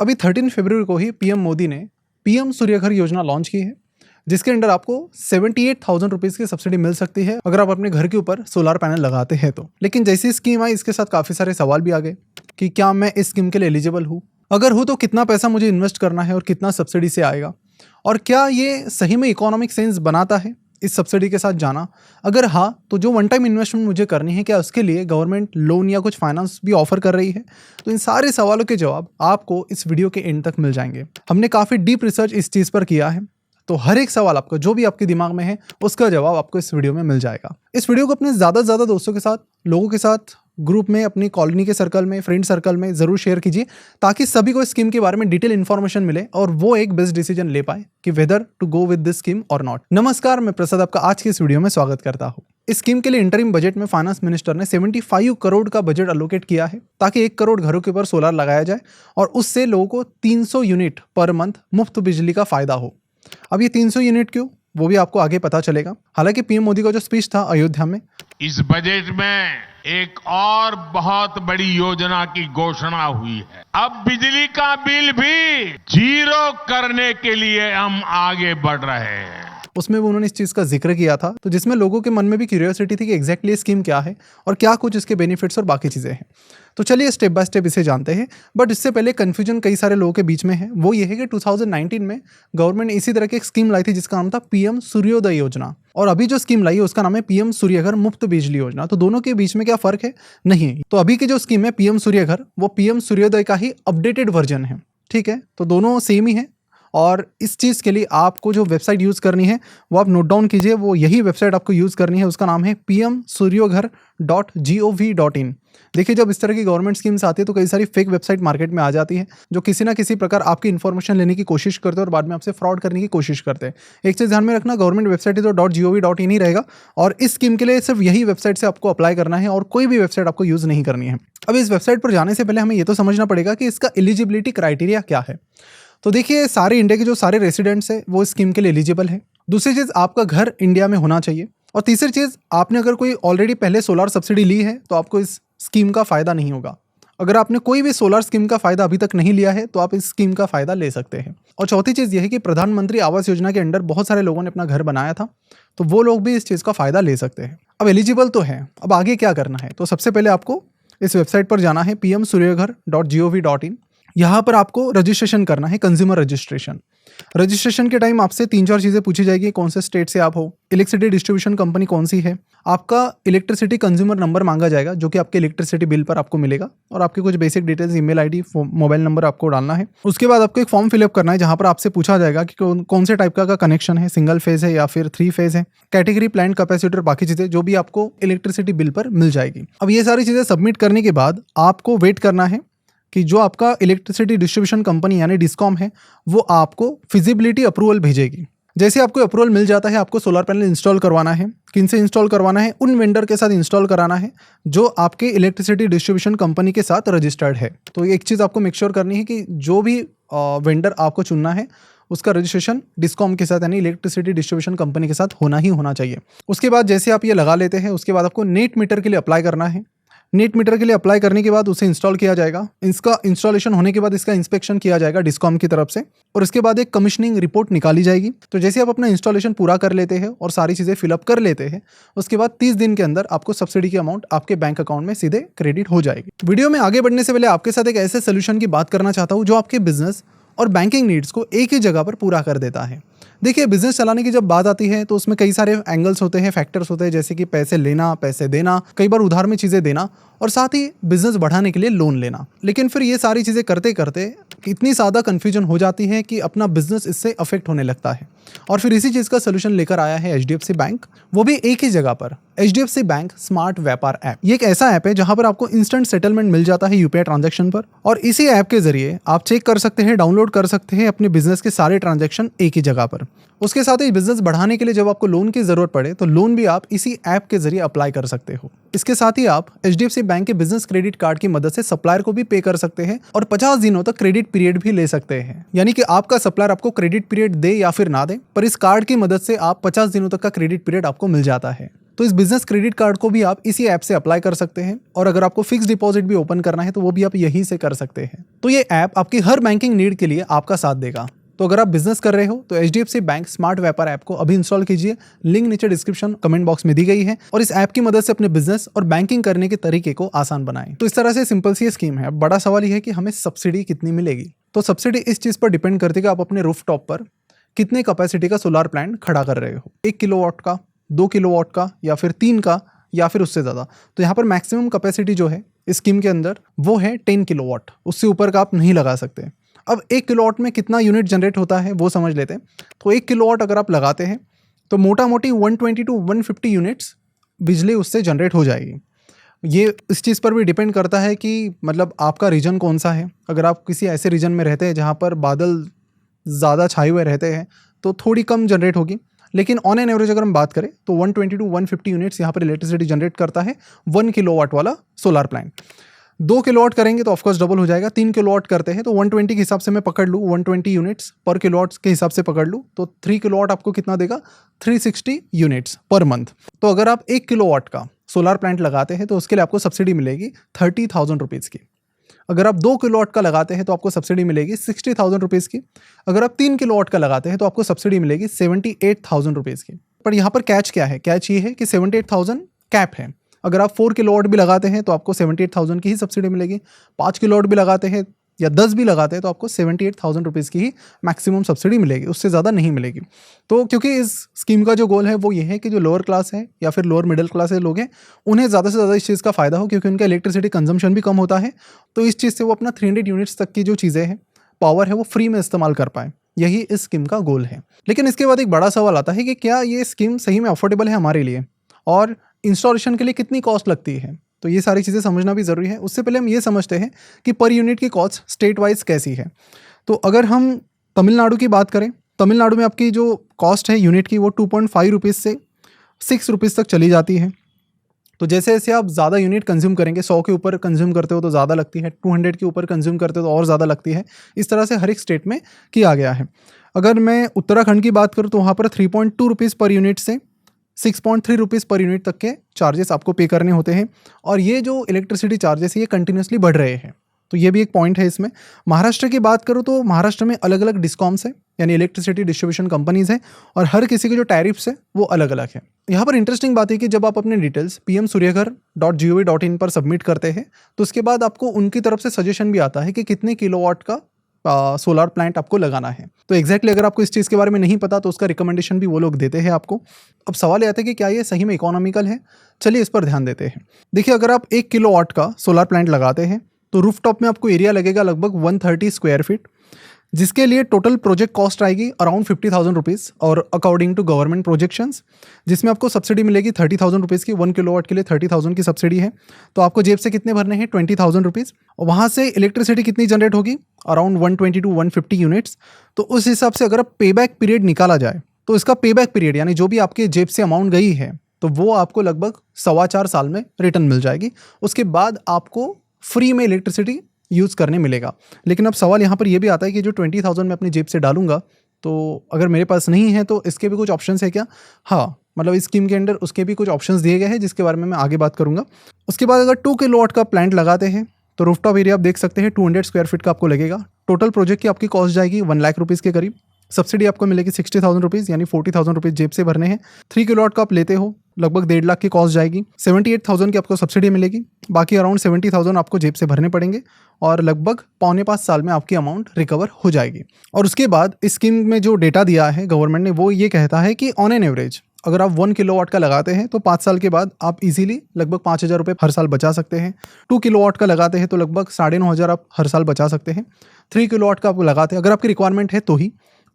अभी 13 फरवरी को ही पीएम मोदी ने पीएम सूर्यघर योजना लॉन्च की है, जिसके अंडर आपको 78,000 रुपीज़ की सब्सिडी मिल सकती है अगर आप अपने घर के ऊपर सोलर पैनल लगाते हैं तो। लेकिन जैसी स्कीम आई, इसके साथ काफ़ी सारे सवाल भी आ गए कि क्या मैं इस स्कीम के लिए एलिजिबल हूँ, अगर हूँ तो कितना पैसा मुझे इन्वेस्ट करना है और कितना सब्सिडी से आएगा, और क्या ये सही में इकोनॉमिक सेंस बनाता है इस सब्सिडी के साथ जाना। अगर हाँ, तो जो वन टाइम इन्वेस्टमेंट मुझे करनी है, क्या उसके लिए गवर्नमेंट लोन या कुछ फाइनेंस भी ऑफर कर रही है। तो इन सारे सवालों के जवाब आपको इस वीडियो के एंड तक मिल जाएंगे। हमने काफ़ी डीप रिसर्च इस चीज़ पर किया है, तो हर एक सवाल आपका जो भी आपके दिमाग में है उसका जवाब आपको इस वीडियो में मिल जाएगा। इस वीडियो को अपने ज़्यादा से ज़्यादा दोस्तों के साथ, लोगों के साथ, ग्रुप में, अपनी कॉलोनी के सर्कल में, फ्रेंड सर्कल में ज़रूर शेयर कीजिए, ताकि सभी को इस स्कीम के बारे में डिटेल इन्फॉर्मेशन मिले और वो एक बेस्ट डिसीजन ले पाए कि whether to go with this scheme और नॉट। नमस्कार, मैं प्रसाद आपका आज की इस वीडियो में स्वागत करता हूँ। इस स्कीम के लिए इंटरिम बजट में फाइनेंस मिनिस्टर ने 75 करोड़ का बजट अलोकेट किया है, ताकि 1 करोड़ घरों के ऊपर सोलर लगाया जाए और उससे लोगों को 300 यूनिट पर मंथ मुफ्त बिजली का फायदा हो। अब ये 300 यूनिट क्यों, वो भी आपको आगे पता चलेगा। हालांकि पीएम मोदी का जो स्पीच था अयोध्या में, इस बजट में एक और बहुत बड़ी योजना की घोषणा हुई है। अब बिजली का बिल भी जीरो करने के लिए हम आगे बढ़ रहे हैं। उसमें भी उन्होंने इस चीज़ का जिक्र किया था, तो जिसमें लोगों के मन में भी क्यूरियोसिटी थी कि एग्जैक्टली स्कीम क्या है और क्या कुछ इसके बेनिफिट्स और बाकी चीज़ें हैं। तो चलिए स्टेप बाय स्टेप इसे जानते हैं। बट इससे पहले कन्फ्यूजन कई सारे लोगों के बीच में है, वो ये है कि 2019 में गवर्नमेंट ने इसी तरह की एक स्कीम लाई थी जिसका नाम था पीएम सूर्योदय योजना, और अभी जो स्कीम लाई है उसका नाम है पीएम सूर्यघर मुफ्त बिजली योजना। तो दोनों के बीच में क्या फ़र्क है? नहीं। तो अभी की जो स्कीम है पीएम सूर्यघर, वो पीएम सूर्योदय का ही अपडेटेड वर्जन है। ठीक है, तो दोनों सेम ही है। और इस चीज़ के लिए आपको जो वेबसाइट यूज़ करनी है वो आप नोट डाउन कीजिए, वो यही वेबसाइट आपको यूज़ करनी है। उसका नाम है pmsuryoghar.gov.in। देखिए, जब इस तरह की गवर्नमेंट स्कीम्स आती है तो कई सारी फेक वेबसाइट मार्केट में आ जाती है, जो किसी ना किसी प्रकार आपकी इन्फॉर्मेशन लेने की कोशिश करते हैं और बाद में आपसे फ्रॉड करने की कोशिश करते हैं। एक चीज़ ध्यान में रखना, गवर्नमेंट वेबसाइट तो .gov.in ही रहेगा, और इस स्कीम के लिए सिर्फ यही वेबसाइट से आपको अप्लाई करना है और कोई भी वेबसाइट आपको यूज़ नहीं करनी है। अब इस वेबसाइट पर जाने से पहले हमें ये तो समझना पड़ेगा कि इसका एलिजिबिलिटी क्राइटेरिया क्या है। तो देखिए, सारे इंडिया के जो सारे रेसिडेंट्स हैं वो इस स्कीम के लिए एलिजिबल है। दूसरी चीज़, आपका घर इंडिया में होना चाहिए। और तीसरी चीज़, आपने अगर कोई ऑलरेडी पहले सोलर सब्सिडी ली है तो आपको इस स्कीम का फ़ायदा नहीं होगा। अगर आपने कोई भी सोलर स्कीम का फ़ायदा अभी तक नहीं लिया है तो आप इस स्कीम का फ़ायदा ले सकते हैं। और चौथी चीज़ यह है कि प्रधानमंत्री आवास योजना के अंडर बहुत सारे लोगों ने अपना घर बनाया था, तो वो लोग भी इस चीज़ का फ़ायदा ले सकते हैं। अब एलिजिबल तो है, अब आगे क्या करना है? तो सबसे पहले आपको इस वेबसाइट पर जाना है pmsuryoghar.gov.in। यहाँ पर आपको रजिस्ट्रेशन करना है, कंज्यूमर रजिस्ट्रेशन। रजिस्ट्रेशन के टाइम आपसे 3-4 चीज़ें पूछी जाएगी, कौन से स्टेट से आप हो, इलेक्ट्रिसिटी डिस्ट्रीब्यूशन कंपनी कौन सी है, आपका इलेक्ट्रिसिटी कंज्यूमर नंबर मांगा जाएगा जो कि आपके इलेक्ट्रिसिटी बिल पर आपको मिलेगा, और आपके कुछ basic details, email ID, mobile number आपको डालना है। उसके बाद आपको एक फॉर्म फिलअप करना है जहाँ पर आपसे पूछा जाएगा कि कौन से टाइप का कनेक्शन है, सिंगल फेज है या फिर 3 फेज है, कैटेगरी, प्लांट, कैपेसिटर, बाकी चीज़ें जो भी आपको इलेक्ट्रिसिटी बिल पर मिल जाएगी। अब ये सारी चीज़ें सबमिट करने के बाद आपको वेट करना है कि जो आपका इलेक्ट्रिसिटी डिस्ट्रीब्यूशन कंपनी यानी डिस्कॉम है वो आपको फिजिबिलिटी अप्रूवल भेजेगी। जैसे आपको अप्रूवल मिल जाता है, आपको सोलर पैनल इंस्टॉल करवाना है। किन से इंस्टॉल करवाना है? उन वेंडर के साथ इंस्टॉल कराना है जो आपके इलेक्ट्रिसिटी डिस्ट्रीब्यूशन कंपनी के साथ रजिस्टर्ड है। तो एक चीज़ आपको मेक श्योर करनी है कि जो भी वेंडर आपको चुनना है उसका रजिस्ट्रेशन डिस्कॉम के साथ यानी इलेक्ट्रिसिटी डिस्ट्रीब्यूशन कंपनी के साथ होना ही होना चाहिए। उसके बाद जैसे आप ये लगा लेते हैं, उसके बाद आपको नेट मीटर के लिए अप्लाई करना है। नेट मीटर के लिए अप्लाई करने के बाद उसे इंस्टॉल किया जाएगा। इसका इंस्टॉलेशन होने के बाद इसका इंस्पेक्शन किया जाएगा डिस्कॉम की तरफ से, और इसके बाद एक कमीशनिंग रिपोर्ट निकाली जाएगी। तो जैसे आप अपना इंस्टॉलेशन पूरा कर लेते हैं और सारी चीज़ें फिलअप कर लेते हैं, उसके बाद 30 दिन के अंदर आपको सब्सिडी की अमाउंट आपके बैंक अकाउंट में सीधे क्रेडिट हो जाएगी। वीडियो में आगे बढ़ने से पहले आपके साथ एक ऐसे सोल्यूशन की बात करना चाहता हूँ जो आपके बिजनेस और बैंकिंग नीड्स को एक ही जगह पर पूरा कर देता है। देखिए, बिजनेस चलाने की जब बात आती है तो उसमें कई सारे एंगल्स होते हैं, फैक्टर्स होते हैं, जैसे कि पैसे लेना, पैसे देना, कई बार उधार में चीज़ें देना, और साथ ही बिजनेस बढ़ाने के लिए लोन लेना। लेकिन फिर ये सारी चीज़ें करते करते इतनी ज़्यादा कन्फ्यूजन हो जाती है कि अपना बिजनेस इससे अफेक्ट होने लगता है। और फिर इसी चीज़ का सोल्यूशन लेकर आया है HDFC बैंक, वो भी एक ही जगह पर, HDFC bank smart Vyapar app. ये एक ऐसा ऐप है जहां पर आपको इंस्टेंट सेटलमेंट मिल जाता है UPI ट्रांजैक्शन पर, और इसी ऐप के जरिए आप चेक कर सकते हैं, डाउनलोड कर सकते हैं अपने बिजनेस के सारे ट्रांजैक्शन एक ही जगह पर। उसके साथ ही बिजनेस बढ़ाने के लिए जब आपको लोन की जरूरत पड़े तो लोन भी आप इसी ऐप के जरिए अप्लाई कर सकते हो। इसके साथ ही आप HDFC बैंक के बिजनेस क्रेडिट कार्ड की मदद से सप्लायर को भी पे कर सकते हैं और 50 दिनों तक क्रेडिट पीरियड भी ले सकते हैं। यानी कि आपका सप्लायर आपको क्रेडिट पीरियड दे या फिर ना दे, पर इस कार्ड की मदद से आप 50 दिनों तक का क्रेडिट पीरियड आपको मिल जाता है। तो इस बिजनेस क्रेडिट कार्ड को भी आप इसी ऐप से अप्लाई कर सकते हैं और अगर आपको फिक्स डिपॉजिट भी ओपन करना है तो वो भी आप यहीं से कर सकते हैं। तो ये ऐप आपकी हर बैंकिंग नीड के लिए आपका साथ देगा। तो अगर आप बिजनेस कर रहे हो तो HDFC bank smart Vyapar app को अभी इंस्टॉल कीजिए। लिंक नीचे डिस्क्रिप्शन कमेंट बॉक्स में दी गई है और इस ऐप की मदद से अपने बिजनेस और बैंकिंग करने के तरीके को आसान बनाएं। तो इस तरह से सिंपल सी स्कीम है। बड़ा सवाल यह है कि हमें सब्सिडी कितनी मिलेगी। तो सब्सिडी इस चीज पर डिपेंड करती है कि आप अपने रूफटॉप पर कितने कैपेसिटी का सोलर प्लांट खड़ा कर रहे हो, 1 किलोवाट का, 2 किलोवाट का या फिर 3 का या फिर उससे ज़्यादा। तो यहाँ पर मैक्सिमम कैपेसिटी जो है इस स्कीम के अंदर वो है 10 किलोवाट, उससे ऊपर का आप नहीं लगा सकते। अब 1 किलोवाट में कितना यूनिट जनरेट होता है वो समझ लेते हैं। तो 1 किलोवाट अगर आप लगाते हैं तो मोटा मोटी 120 to 150 यूनिट्स बिजली उससे जनरेट हो जाएगी। ये इस चीज़ पर भी डिपेंड करता है कि मतलब आपका रीजन कौन सा है। अगर आप किसी ऐसे रीजन में रहते हैं जहाँ पर बादल ज़्यादा छाए हुए रहते हैं तो थोड़ी कम जनरेट होगी, लेकिन ऑन एन एवरेज अगर हम बात करें तो 120 to 150 यूनिट्स यहाँ पर इलेक्ट्रिसिटी जनरेट करता है 1 किलोवाट वाला सोलर प्लांट। 2 किलोवाट करेंगे तो ऑफकोर्स डबल हो जाएगा। 3 किलोवाट करते हैं तो 120 के हिसाब से मैं पकड़ लूँ, 120 यूनिट्स पर किलोवाट के हिसाब से पकड़ लूँ तो 3 किलोवाट आपको कितना देगा, 360 यूनिट्स पर मंथ। तो अगर आप 1 किलोवाट का सोलर प्लांट लगाते हैं तो उसके लिए आपको सब्सिडी मिलेगी 30,000 रुपीज़ की। अगर आप 2 किलोवाट का लगाते हैं तो आपको सब्सिडी मिलेगी 60,000 रुपीज़ की। अगर आप 3 किलोवाट का लगाते हैं तो आपको सब्सिडी मिलेगी 78,000 रुपीज़ की। पर यहाँ पर कैच क्या है? कैच ये है कि 78,000 कैप है। अगर आप 4 किलोवाट भी लगाते हैं तो आपको 78,000 की ही सब्सिडी मिलेगी। 5 किलोवाट भी लगाते हैं या 10 भी लगाते हैं तो आपको 78,000 रुपीज़ की ही मैक्सिमम सब्सिडी मिलेगी, उससे ज़्यादा नहीं मिलेगी। तो क्योंकि इस स्कीम का जो गोल है वो ये है कि जो लोअर क्लास है या फिर लोअर मिडिल क्लास के लोग हैं उन्हें ज़्यादा से ज़्यादा इस चीज़ का फ़ायदा हो, क्योंकि उनका इलेक्ट्रिसिटी कंजम्पशन भी कम होता है। तो इस चीज़ से वो अपना 300 यूनिट्स तक की जो चीज़ें हैं, पावर है, वो फ्री में इस्तेमाल कर पाएँ। यही इस स्कीम का गोल है। लेकिन इसके बाद एक बड़ा सवाल आता है कि क्या ये स्कीम सही में अफोर्डेबल है हमारे लिए और इंस्टॉलेशन के लिए कितनी कॉस्ट लगती है। तो ये सारी चीज़ें समझना भी ज़रूरी है। उससे पहले हम ये समझते हैं कि पर यूनिट की कॉस्ट स्टेट वाइज कैसी है। तो अगर हम तमिलनाडु की बात करें, तमिलनाडु में आपकी जो कॉस्ट है यूनिट की वो 2.5 रुपीज़ से 6 रुपीज़ तक चली जाती है। तो जैसे जैसे आप ज़्यादा यूनिट कंज्यूम करेंगे, 100 के ऊपर कंज्यूम करते हो तो ज़्यादा लगती है, 200 के ऊपर कंज्यूम करते हो तो और ज़्यादा लगती है। इस तरह से हर एक स्टेट में किया गया है। अगर मैं उत्तराखंड की बात करूँ तो वहाँ पर 3.2 रुपीज़ पर यूनिट से 6.3 रुपीज़ पर यूनिट तक के चार्जेस आपको पे करने होते हैं। और ये जो इलेक्ट्रिसिटी चार्जेस है ये कंटिन्यूसली बढ़ रहे हैं, तो ये भी एक पॉइंट है इसमें। महाराष्ट्र की बात करूँ तो महाराष्ट्र में अलग अलग डिस्कॉम्स है, यानी इलेक्ट्रिसिटी डिस्ट्रीब्यूशन कंपनीज हैं, और हर किसी के जो टैरिफ्स है वो अलग अलग है। यहाँ पर इंटरेस्टिंग बात है कि जब आप अपने डिटेल्स pmsuryaghar.gov.in पर सबमिट करते हैं तो उसके बाद आपको उनकी तरफ से सजेशन भी आता है कि कितने किलोवाट का सोलर प्लांट आपको लगाना है। तो एग्जैक्टली अगर आपको इस चीज़ के बारे में नहीं पता तो उसका रिकमेंडेशन भी वो लोग देते हैं आपको। अब सवाल ये आता है कि क्या ये सही में इकोनॉमिकल है। चलिए इस पर ध्यान देते हैं। देखिए, अगर आप 1 किलोवाट का सोलर प्लांट लगाते हैं तो रूफटॉप में आपको एरिया लगेगा लगभग 130 स्क्वायर फीट, जिसके लिए टोटल प्रोजेक्ट कॉस्ट आएगी अराउंड 50,000 रुपीज़ और अकॉर्डिंग टू गवर्नमेंट प्रोजेक्शंस, जिसमें आपको सब्सिडी मिलेगी 30,000 रुपीज़ की। 1 किलोवाट के लिए 30,000 की सब्सिडी है। तो आपको जेब से कितने भरने हैं? 20,000 रुपीज़। और वहाँ से इलेक्ट्रिसिटी कितनी जनरेट होगी? Around 120 to 150 units. तो उस हिसाब से अगर पे बैक पीरियड निकाला जाए तो इसका पे बैक पीरियड यानी जो भी आपके जेब से अमाउंट गई है तो वो आपको लगभग 4.25 साल में रिटर्न मिल जाएगी। उसके बाद आपको फ्री में इलेक्ट्रिसिटी यूज़ करने मिलेगा। लेकिन अब सवाल यहाँ पर यह भी आता है कि जो 20,000 मैं अपनी जेब से डालूंगा तो अगर मेरे पास नहीं है तो इसके भी कुछ ऑप्शंस है क्या? हाँ, मतलब इस स्कीम के अंडर उसके भी कुछ ऑप्शंस दिए गए हैं जिसके बारे में मैं आगे बात करूंगा। उसके बाद अगर 2 किलोवाट का प्लांट लगाते हैं तो रूफटॉप एरिया आप देख सकते हैं 200 स्क्वायर फीट का आपको लगेगा। टोटल प्रोजेक्ट की आपकी कॉस्ट जाएगी 1 लाख रुपीज़ के करीब। सब्सिडी आपको मिलेगी 60,000 रुपीज़, यानी 40,000 रुपीज़ जेब से भरने हैं। 3 किलोवाट का आप लेते हो लगभग 1.5 लाख की कॉस्ट जाएगी। 78,000 की आपको सब्सिडी मिलेगी, बाकी अराउंड 70,000 आपको जेब से भरने पड़ेंगे और लगभग 4.25 साल में आपकी अमाउंट रिकवर हो जाएगी। और उसके बाद इस स्कीम में जो डेटा दिया है गवर्नमेंट ने वो ये कहता है कि ऑन एन एवरेज अगर आप 1 किलोवाट का लगाते हैं तो 5 साल के बाद आप इजीली लगभग 5,000 रुपये हर साल बचा सकते हैं। 2 किलोवाट का लगाते हैं तो लगभग 9,500 आप हर साल बचा सकते हैं। 3 किलोवाट का आप लगाते हैं अगर आपकी रिक्वायरमेंट है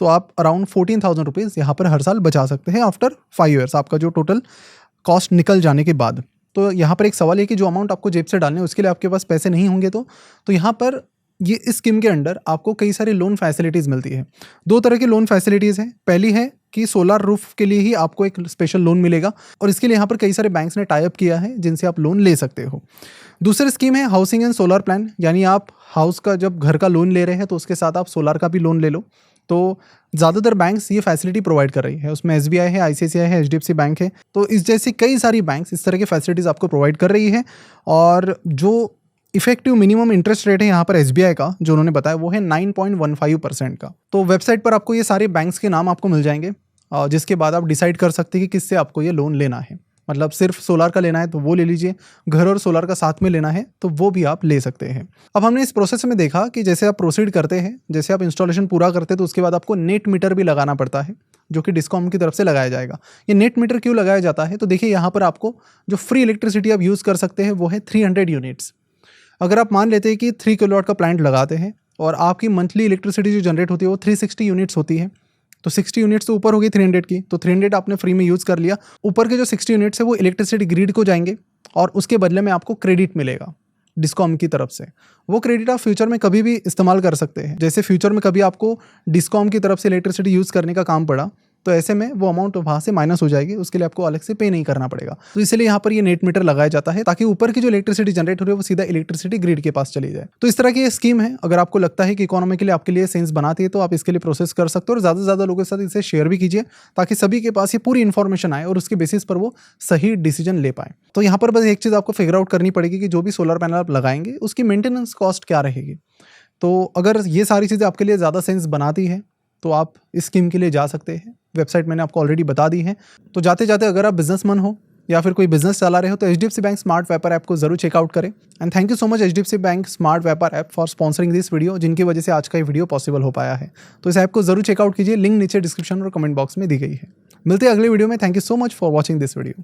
तो आप अराउंड 14,000 रुपीज़ यहाँ पर हर साल बचा सकते हैं आफ्टर 5 ईयर्स, आपका जो टोटल कॉस्ट निकल जाने के बाद। तो यहाँ पर एक सवाल है कि जो अमाउंट आपको जेब से डालने है उसके लिए आपके पास पैसे नहीं होंगे तो यहाँ पर ये इस स्कीम के अंडर आपको कई सारी लोन फैसिलिटीज़ मिलती है। 2 तरह की लोन फैसिलिटीज़ हैं। पहली है कि सोलर रूफ के लिए ही आपको एक स्पेशल लोन मिलेगा और इसके लिए यहाँ पर कई सारे बैंक्स ने टाई अप किया है जिनसे आप लोन ले सकते हो। दूसरी स्कीम है हाउसिंग एंड सोलर प्लान, यानी आप हाउस का जब घर का लोन ले रहे हैं तो उसके साथ आप सोलर का भी लोन ले लो। तो ज़्यादातर बैंक्स ये फैसिलिटी प्रोवाइड कर रही है, उसमें SBI है, ICICI है, HDFC बैंक है। तो इस जैसी कई सारी बैंक्स इस तरह की फैसिलिटीज़ आपको प्रोवाइड कर रही है। और जो इफेक्टिव मिनिमम इंटरेस्ट रेट है यहाँ पर SBI का, जो उन्होंने बताया, वो है 9.15% का। तो वेबसाइट पर आपको ये सारे बैंक्स के नाम आपको मिल जाएंगे, जिसके बाद आप डिसाइड कर सकते हैं कि किससे आपको ये लोन लेना है। मतलब सिर्फ सोलार का लेना है तो वो ले लीजिए, घर और सोलार का साथ में लेना है तो वो भी आप ले सकते हैं। अब हमने इस प्रोसेस में देखा कि जैसे आप प्रोसीड करते हैं, जैसे आप इंस्टॉलेशन पूरा करते हैं, तो उसके बाद आपको नेट मीटर भी लगाना पड़ता है, जो कि डिस्कॉम की तरफ से लगाया जाएगा। ये नेट मीटर क्यों लगाया जाता है? तो देखिए, यहाँ पर आपको जो फ्री इलेक्ट्रिसिटी आप यूज़ कर सकते हैं वो है 300 यूनिट्स। अगर आप मान लेते हैं कि 3 किलोवाट का प्लांट लगाते हैं और आपकी मंथली इलेक्ट्रिसिटी जो जनरेट होती है वो 360 यूनिट्स होती है, तो 60 यूनिट्स तो ऊपर हो गई 300 की, तो 300 आपने फ्री में यूज़ कर लिया। ऊपर के जो 60 यूनिट्स है वो इलेक्ट्रिसिटी ग्रिड को जाएंगे और उसके बदले में आपको क्रेडिट मिलेगा डिस्कॉम की तरफ से। वो क्रेडिट आप फ्यूचर में कभी भी इस्तेमाल कर सकते हैं। जैसे फ्यूचर में कभी आपको डिस्कॉम की तरफ से इलेक्ट्रिसिटी यूज़ करने का काम पड़ा, तो ऐसे में वो अमाउंट वहाँ से माइनस हो जाएगी, उसके लिए आपको अलग से पे नहीं करना पड़ेगा। तो इसलिए यहाँ पर ये नेट मीटर लगाया जाता है, ताकि ऊपर की जो इलेक्ट्रिसिटी जनरेट हो रही है वो सीधा इलेक्ट्रिसिटी ग्रिड के पास चली जाए। तो इस तरह की ये स्कीम है। अगर आपको लगता है कि इकोनॉमिकली आपके लिए सेंस बनाती है तो आप इसके लिए प्रोसेस कर सकते हो, और ज़्यादा से ज़्यादा लोगों के साथ इसे शेयर भी कीजिए, ताकि सभी के पास ये पूरी इन्फॉर्मेशन आए और उसके बेसिस पर वो सही डिसीजन ले पाए। तो यहाँ पर बस एक चीज़ आपको फिगर आउट करनी पड़ेगी कि जो भी सोलर पैनल आप लगाएंगे उसकी मेंटेनेंस कॉस्ट क्या रहेगी। तो अगर ये सारी चीज़ें आपके लिए ज़्यादा सेंस बनाती है तो आप इस स्कीम के लिए जा सकते हैं। वेबसाइट मैंने आपको ऑलरेडी बता दी है। तो जाते जाते अगर आप बिजनेसमैन हो या फिर कोई बिजनेस चला रहे हो तो HDFC bank smart Vyapar app को जरूर चेकआउट करें। And thank you so much HDFC bank smart Vyapar app for sponsoring this video, जिनकी वजह से आज का ये वीडियो पॉसिबल हो पाया है। तो इस ऐप को जरूर चेकआउट कीजिए, लिंक नीचे डिस्क्रिप्शन और कमेंट बॉक्स में दी गई है। मिलते हैं अगले वीडियो में। Thank you so much for watching this video.